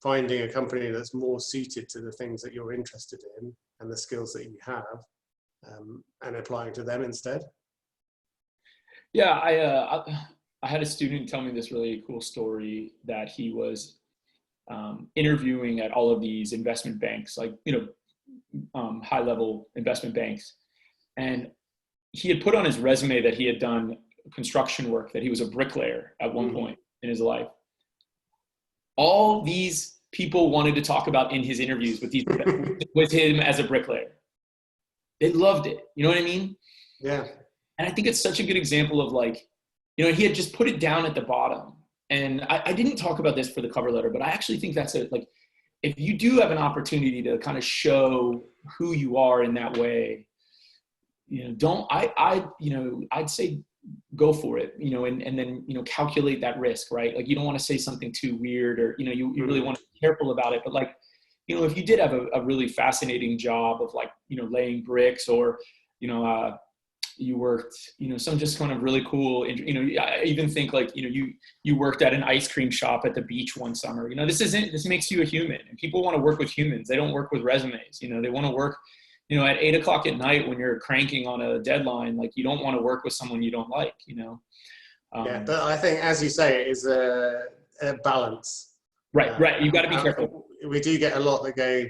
finding a company that's more suited to the things that you're interested in and the skills that you have, and applying to them instead. Yeah, I had a student tell me this really cool story that he was interviewing at all of these investment banks, like, high-level investment banks. And he had put on his resume that he had done construction work, that he was a bricklayer at one point in his life. All these people wanted to talk about in his interviews with him as a bricklayer. They loved it. You know what I mean? Yeah. And I think it's such a good example of, like, he had just put it down at the bottom. And I didn't talk about this for the cover letter, but I actually think that's if you do have an opportunity to kind of show who you are in that way, I'd say go for it, and then, calculate that risk, right? Like, you don't want to say something too weird, or, you really want to be careful about it. But, like, if you did have a really fascinating job of, like, laying bricks, or, you worked, some just kind of really cool, I even think, like, you worked at an ice cream shop at the beach one summer. This makes you a human, and people want to work with humans. They don't work with resumes. They want to work, at 8 o'clock at night when you're cranking on a deadline. Like, you don't want to work with someone you don't like, Yeah, but I think, as you say, it is a balance. Right. You've got to be careful. We do get a lot that go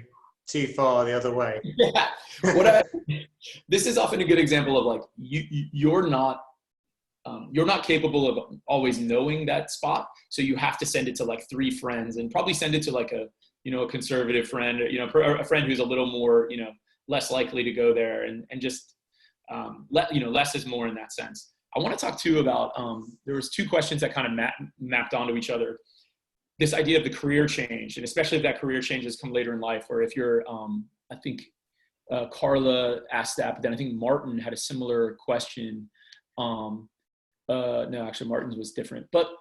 too far the other way. Yeah. This is often a good example of, like, you're not capable of always knowing that spot. So you have to send it to, like, 3 friends, and probably send it to, like, a conservative friend, or, a friend who's a little more, less likely to go there, and just, less is more in that sense. I want to talk too about, there was 2 questions that kind of mapped onto each other. This idea of the career change, and especially if that career change has come later in life, or if you're, I think Carla asked that, but then I think Martin had a similar question. No, actually Martin's was different. But,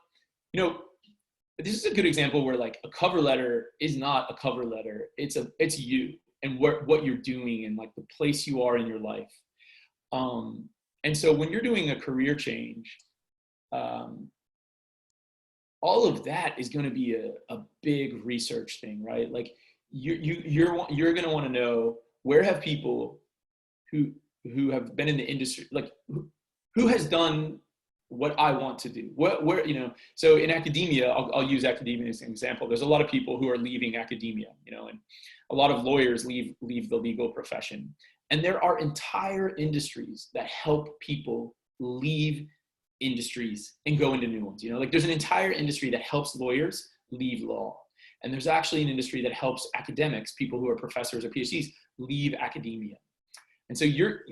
this is a good example where, like, a cover letter is not a cover letter. It's you and what you're doing, and, like, the place you are in your life. And so when you're doing a career change, all of that is going to be a big research thing, right? Like, you're going to want to know, where have people who have been in the industry, like, who has done what I want to do? Where so in academia, I'll use academia as an example. There's a lot of people who are leaving academia, and a lot of lawyers leave the legal profession. And there are entire industries that help people leave industries and go into new ones. Like, there's an entire industry that helps lawyers leave law. And there's actually an industry that helps academics, people who are professors or PhDs, leave academia. And so you're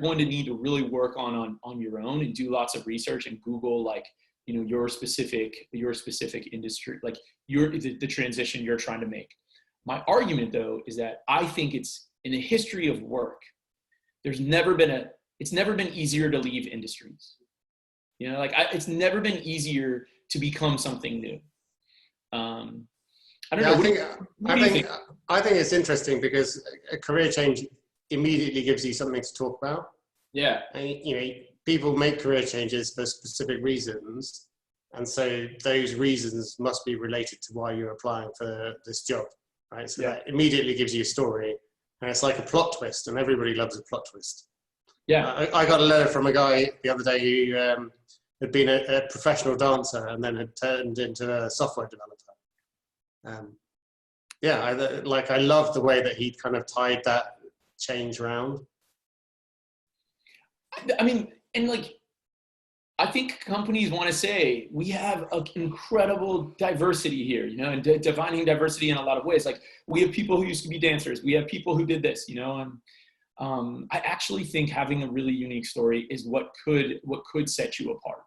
going to need to really work on your own, and do lots of research, and Google, like, your specific industry, like the transition you're trying to make. My argument, though, is that I think it's, in the history of work, it's never been easier to leave industries. It's never been easier to become something new. I don't know. I think it's interesting, because a career change immediately gives you something to talk about. Yeah. And, people make career changes for specific reasons, and so those reasons must be related to why you're applying for this job, right? So that immediately gives you a story, and it's like a plot twist, and everybody loves a plot twist. Yeah. I got a letter from a guy the other day who had been a professional dancer, and then had turned into a software developer. I love the way that he'd kind of tied that change around. I mean, and, like, I think companies want to say, we have an incredible diversity here, and defining diversity in a lot of ways. Like, we have people who used to be dancers. We have people who did this, and I actually think having a really unique story is what could set you apart.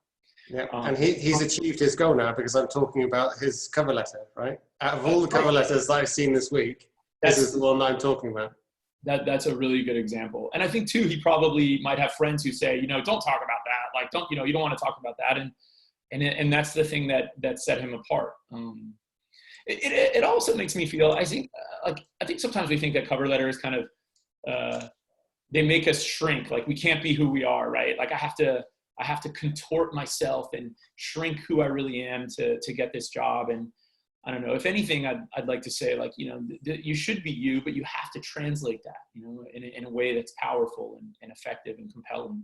Yeah, and he's achieved his goal now, because I'm talking about his cover letter, right? Out of all the cover letters that I've seen this week, this is the one that I'm talking about. That's a really good example. And I think too, he probably might have friends who say, don't talk about that. Like, you don't want to talk about that. And, and that's the thing that set him apart. It also makes me feel, I think sometimes we think that cover letters kind of they make us shrink. Like we can't be who we are, right? Like I have to contort myself and shrink who I really am to get this job. And I don't know, if anything, I'd like to say, like, you know, you should be you, but you have to translate that, you know, in a way that's powerful and effective and compelling.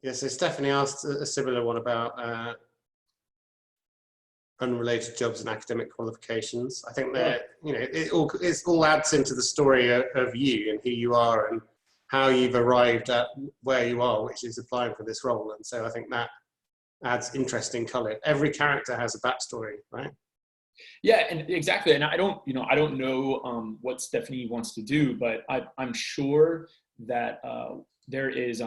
Yes, so Stephanie asked a similar one about unrelated jobs and academic qualifications. I think that, you know, it all adds into the story of you and who you are and how you've arrived at where you are, which is applying for this role. And so I think that adds interesting color. Every character has a backstory, right? Yeah, and exactly. And I don't know what Stephanie wants to do, but I'm sure that there is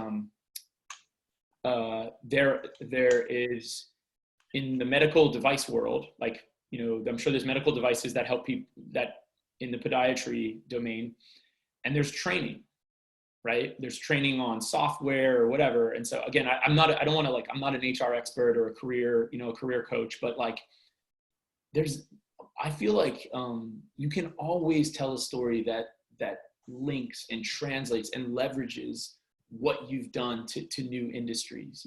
in the medical device world, like, you know, I'm sure there's medical devices that help people that in the podiatry domain, and there's training, right? There's training on software or whatever. And so again, I'm not an HR expert or a career coach, but like I feel like you can always tell a story that links and translates and leverages what you've done to new industries.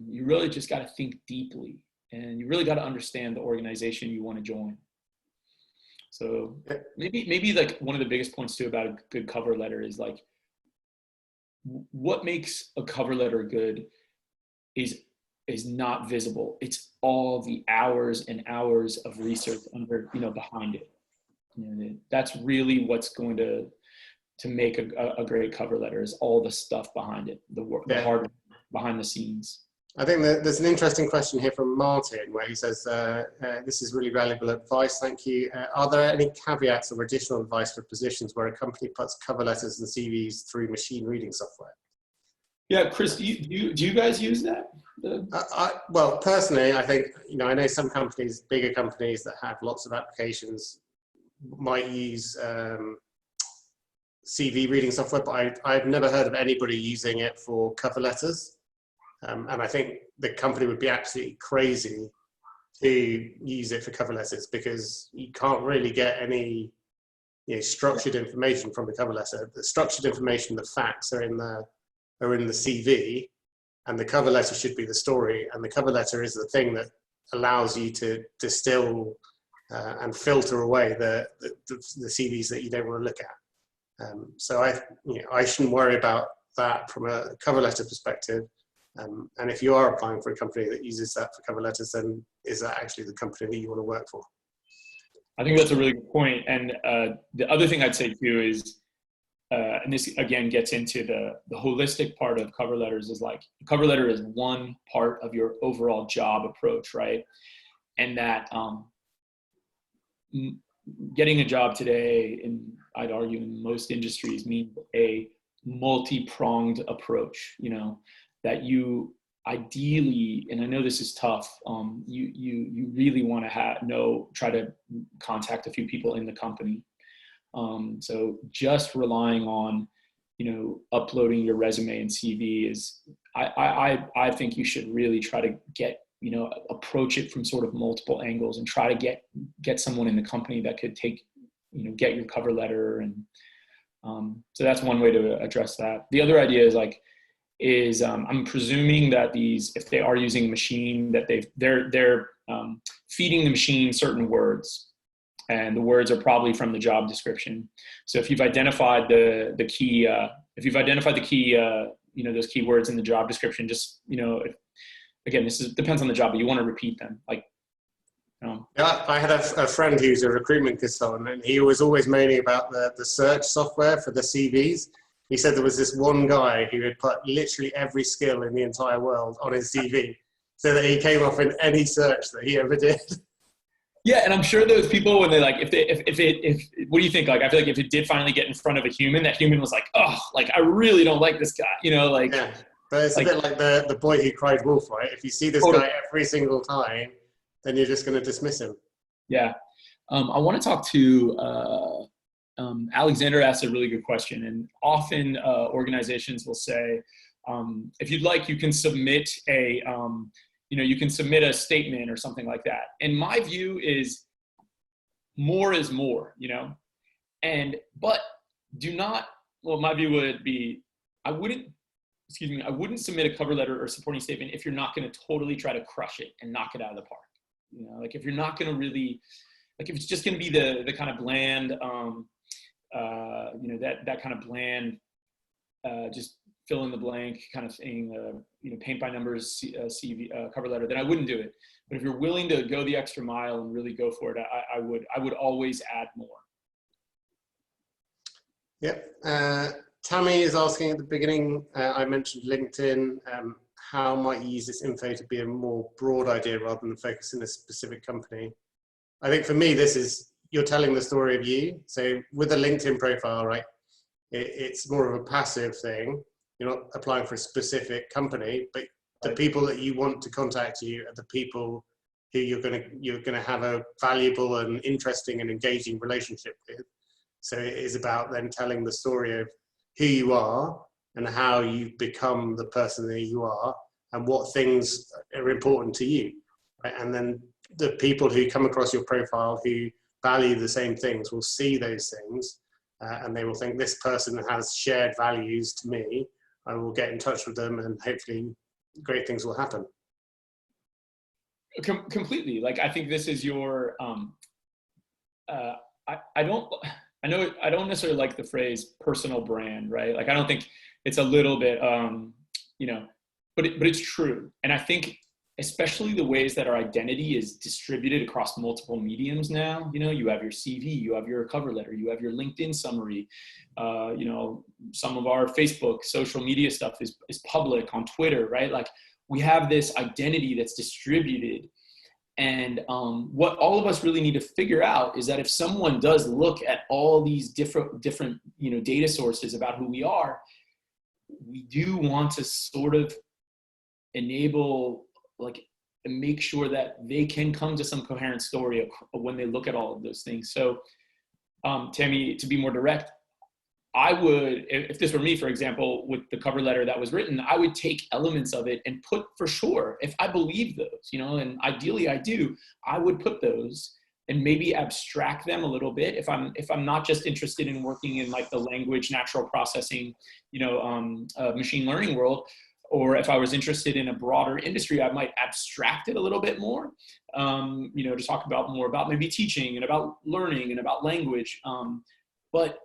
You really just got to think deeply, and you really got to understand the organization you want to join. So maybe like one of the biggest points too about a good cover letter is like, what makes a cover letter good is not visible. It's all the hours and hours of research behind it. You know, that's really what's going to make a great cover letter, is all the stuff behind it, the work, the hard behind the scenes. I think that there's an interesting question here from Martin where he says, this is really valuable advice, thank you. Are there any caveats or additional advice for positions where a company puts cover letters and CVs through machine reading software? Yeah, Chris, do you guys use that? Well, personally, I think, you know, I know some companies, bigger companies that have lots of applications might use CV reading software, but I've never heard of anybody using it for cover letters. And I think the company would be absolutely crazy to use it for cover letters, because you can't really get any, you know, structured information from the cover letter. The structured information, the facts are in the CV, and the cover letter should be the story. And the cover letter is the thing that allows you to distill and filter away the CVs that you don't want to look at. So I shouldn't worry about that from a cover letter perspective. And if you are applying for a company that uses that for cover letters, then is that actually the company that you want to work for? I think that's a really good point. And the other thing I'd say too is, and this again gets into the holistic part of cover letters, is like, a cover letter is one part of your overall job approach, right? And that getting a job today, I'd argue in most industries, means a multi-pronged approach, you know, that you ideally, and I know this is tough, you really want to try to contact a few people in the company. So just relying on, you know, uploading your resume and CV is, I think you should really try to get, you know, approach it from sort of multiple angles and try to get someone in the company that could take, you know, get your cover letter. And so that's one way to address that. The other idea is like, I'm presuming that if they are using a machine, that they're feeding the machine certain words, and the words are probably from the job description. So if you've identified the key, you know, those keywords in the job description, just, you know, again, depends on the job, but you want to repeat them. Like, Yeah, I had a friend who's a recruitment consultant, and he was always moaning about the search software for the CVs. He said there was this one guy who had put literally every skill in the entire world on his CV, so that he came off in any search that he ever did. Yeah, and I'm sure those people, when they like, if what do you think? Like, I feel like if it did finally get in front of a human, that human was like, oh, like, I really don't like this guy, you know, like. Yeah, but it's a bit like the boy who cried wolf, right? If you see this guy every single time, then you're just going to dismiss him. Yeah. I want to talk to, Alexander asked a really good question, and often organizations will say, if you'd like, you can submit you can submit a statement or something like that. And my view is more is more, but my view would be, I wouldn't submit a cover letter or supporting statement if you're not going to totally try to crush it and knock it out of the park. Like if you're not going to really, like if it's just going to be the kind of bland, that kind of bland, just fill in the blank kind of thing, paint by numbers CV cover letter, then I wouldn't do it. But if you're willing to go the extra mile and really go for it, I would always add more. Yep. Tammy is asking at the beginning, I mentioned LinkedIn, how might you use this info to be a more broad idea rather than focus in a specific company? I think for me, you're telling the story of you. So with a LinkedIn profile, right, it's more of a passive thing. You're not applying for a specific company, but the people that you want to contact you are the people who you're gonna have a valuable and interesting and engaging relationship with. So it is about then telling the story of who you are and how you've become the person that you are and what things are important to you, right? And then the people who come across your profile who value the same things will see those things and they will think this person has shared values to me. I will get in touch with them and hopefully great things will happen. Completely. Like, I think this is your, I don't necessarily like the phrase personal brand, right? Like, I don't think it's a little bit, but it's true. And I think especially the ways that our identity is distributed across multiple mediums now, you have your CV, you have your cover letter, you have your LinkedIn summary, some of our Facebook social media stuff is public on Twitter, right? Like, we have this identity that's distributed. And what all of us really need to figure out is that if someone does look at all these different data sources about who we are, we do want to sort of enable, and make sure that they can come to some coherent story when they look at all of those things. So, Tammy, to be more direct, I would, if this were me, for example, with the cover letter that was written, I would take elements of it and put, for sure, if I believe those, and ideally I do, I would put those and maybe abstract them a little bit. If I'm not just interested in working in like the language, natural processing, machine learning world, or if I was interested in a broader industry, I might abstract it a little bit more, to talk more about maybe teaching and about learning and about language. But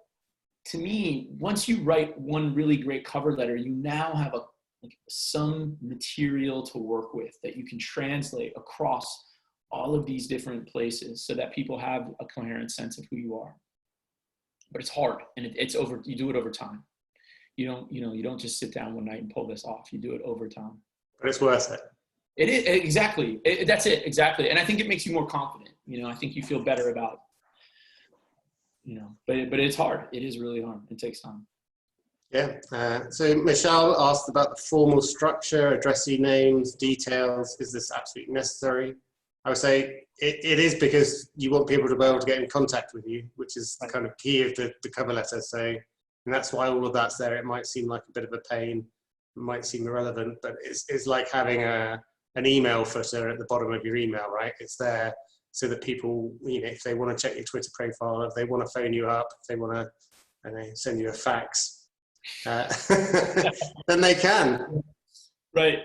to me, once you write one really great cover letter, you now have some material to work with that you can translate across all of these different places so that people have a coherent sense of who you are. But it's hard, and you do it over time. You don't just sit down one night and pull this off. You do it over time. But it's worth it. It is, exactly. That's it, exactly. And I think it makes you more confident. I think you feel better about, but it's hard. It is really hard. It takes time. Yeah. So Michelle asked about the formal structure, addressee names, details. Is this absolutely necessary? I would say it is, because you want people to be able to get in contact with you, which is the kind of key of the cover letter. So, and that's why all of that's there. It might seem like a bit of a pain, it might seem irrelevant, but it's like having an email footer at the bottom of your email, right? It's there so that people, if they want to check your Twitter profile, if they want to phone you up, if they want to send you a fax, then they can. Right.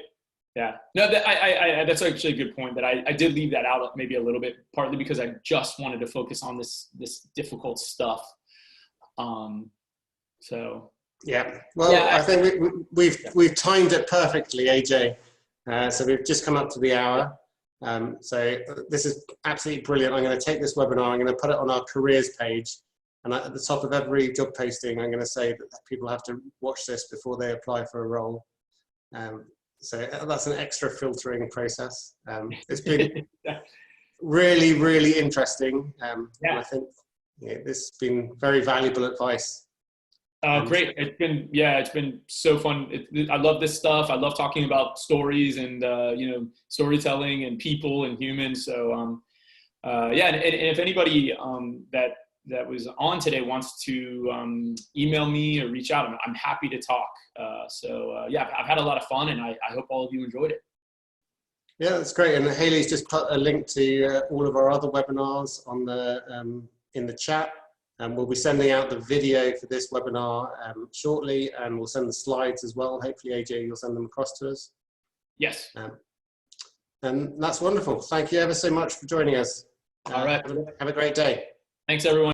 Yeah. No, that's actually a good point, that I did leave that out maybe a little bit, partly because I just wanted to focus on this difficult stuff. So. Yeah. Well, yeah, I think we've timed it perfectly, AJ. So we've just come up to the hour. So this is absolutely brilliant. I'm going to take this webinar, I'm going to put it on our careers page. And at the top of every job posting, I'm going to say that people have to watch this before they apply for a role. So that's an extra filtering process. It's been really, really interesting. And I think this has been very valuable advice. Great. It's been so fun. I love this stuff. I love talking about stories and, storytelling and people and humans. So, and if anybody that was on today wants to email me or reach out, I'm happy to talk. Yeah, I've had a lot of fun, and I hope all of you enjoyed it. Yeah, that's great. And Haley's just put a link to all of our other webinars on the in the chat. And we'll be sending out the video for this webinar shortly, and we'll send the slides as well. Hopefully, AJ, you'll send them across to us. Yes. And that's wonderful. Thank you ever so much for joining us. All right. Have a great day. Thanks, everyone.